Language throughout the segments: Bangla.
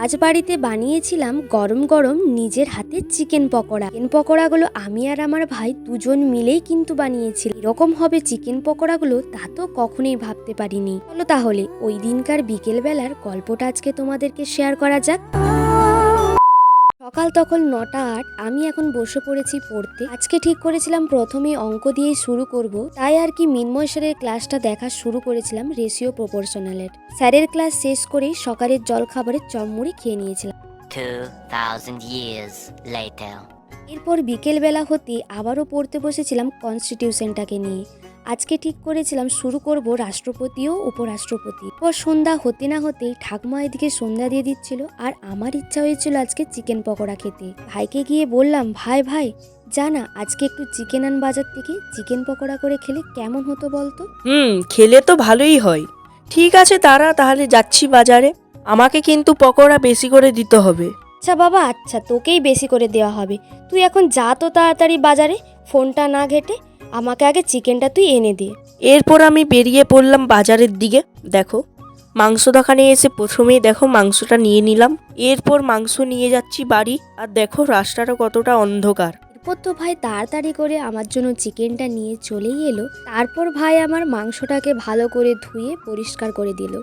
আজ বাড়িতে বানিয়েছিলাম গরম গরম নিজের হাতে চিকেন পকোড়া। চিকেন পকোড়াগুলো আমি আর আমার ভাই দুজন মিলেই কিন্তু বানিয়েছিলাম। এরকম হবে চিকেন পকোড়াগুলো তা তো কখনোই ভাবতে পারিনি। চলো তাহলে ওই দিনকার বিকেল বেলার গল্পটা আজকে তোমাদেরকে শেয়ার করা যাক। সকাল তখন 9টা 8, আমি এখন বসে পড়েছি পড়তে। আজকে ঠিক করেছিলাম প্রথমে অঙ্ক দিয়েই শুরু করব, তাই আর কি মিন্ময় স্যারের ক্লাসটা দেখা শুরু করেছিলাম রেশিও প্রপোর্শনালের। স্যারের ক্লাস শেষ করেই সকালের জলখাবারের চমমুড়ি খেয়ে নিয়েছিলাম। 2000 years later. এরপর বিকেলবেলা হতে আবারও পড়তে বসেছিলাম কনস্টিটিউশনটাকে নিয়ে। আজকে ঠিক করেছিলাম শুরু করব রাষ্ট্রপতি ও উপরাষ্ট্রপতি। পর সন্ধ্যা হতে না হতেই ঠাকুমা এদিকে সন্ধ্যা দিয়ে দিচ্ছিল, আর আমার ইচ্ছা হয়েছিল আজকে চিকেন পকোড়া খেতে। ভাইকে গিয়ে বললাম, ভাই ভাই জানা আজকে একটু চিকেন আন বাজার থেকে, চিকেন পকোড়া করে খেলে কেমন হতো বলতো। খেলে তো ভালোই হয়। ঠিক আছে তারা, তাহলে যাচ্ছি বাজারে। আমাকে কিন্তু পকোড়া বেশি করে দিতে হবে। আচ্ছা বাবা, আচ্ছা তোকেই বেশি করে দেওয়া হবে। তুই এখন যা তো তাড়াতাড়ি বাজারে, ফোনটা না ঘেটে আমাকে আগে চিকেনটা তুই এনে দে। এরপর আমি বেরিয়ে পড়লাম বাজারের দিকে। দেখো, মাংস দোকানে এসে প্রথমেই দেখো মাংসটা নিয়ে নিলাম। এরপর মাংস নিয়ে যাচ্ছি বাড়ি। আর দেখো রাস্তাটা কতটা অন্ধকার। এরপর তো ভাই তাড়াতাড়ি করে আমার জন্য চিকেনটা নিয়ে চলেই এলো। তারপর ভাই আমার মাংসটাকে ভালো করে ধুয়ে পরিষ্কার করে দিল।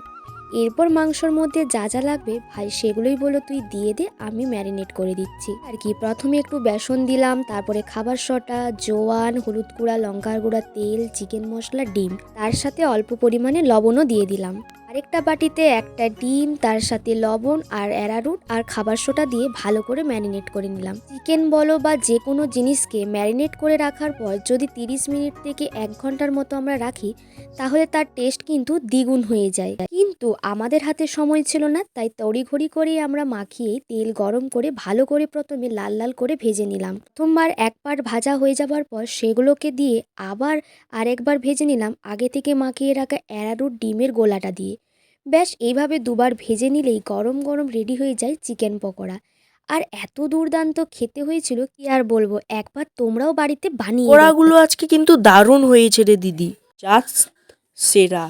এরপর মাংসর মধ্যে যা যা লাগবে ভাই সেগুলোই বলো তুই দিয়ে দে, আমি ম্যারিনেট করে দিচ্ছি আর কি। প্রথমে একটু বেসন দিলাম, তারপরে খাবার সোডা, জোয়ান, হলুদ গুঁড়া, লঙ্কার গুঁড়া, তেল, চিকেন মশলা, ডিম, তার সাথে অল্প পরিমাণে লবণও দিয়ে দিলাম। আরেকটা বাটিতে একটা ডিম, তার সাথে লবণ আর অ্যারারুট আর খাবার সোডা দিয়ে ভালো করে ম্যারিনেট করে নিলাম। চিকেন বলো বা যে কোনো জিনিসকে ম্যারিনেট করে রাখার পর যদি 30 মিনিট থেকে 1 ঘন্টার মতো আমরা রাখি, তাহলে তার টেস্ট কিন্তু দ্বিগুণ হয়ে যায়। কিন্তু আমাদের হাতে সময় ছিল না, তাই তড়িঘড়ি করে আমরা মাখিয়ে তেল গরম করে ভালো করে প্রথমে লাল লাল করে ভেজে নিলাম। প্রথমবার এক পার্ট ভাজা হয়ে যাবার পর সেগুলোকে দিয়ে আবার আরেকবার ভেজে নিলাম আগে থেকে মাখিয়ে রাখা অ্যারারুট ডিমের গোলাটা দিয়ে। ব্যাস এইভাবে দুবার ভেজে নিলেই গরম গরম রেডি হয়ে যায় চিকেন পকোড়া। আর এত দুর্দান্ত খেতে হয়েছিল কি আর বলবো, একবার তোমরাও বাড়িতে বানিয়ে দেখো। পকোড়াগুলো আজকে কিন্তু দারুণ হয়েছে রে দিদি, জাস্ট সেরা।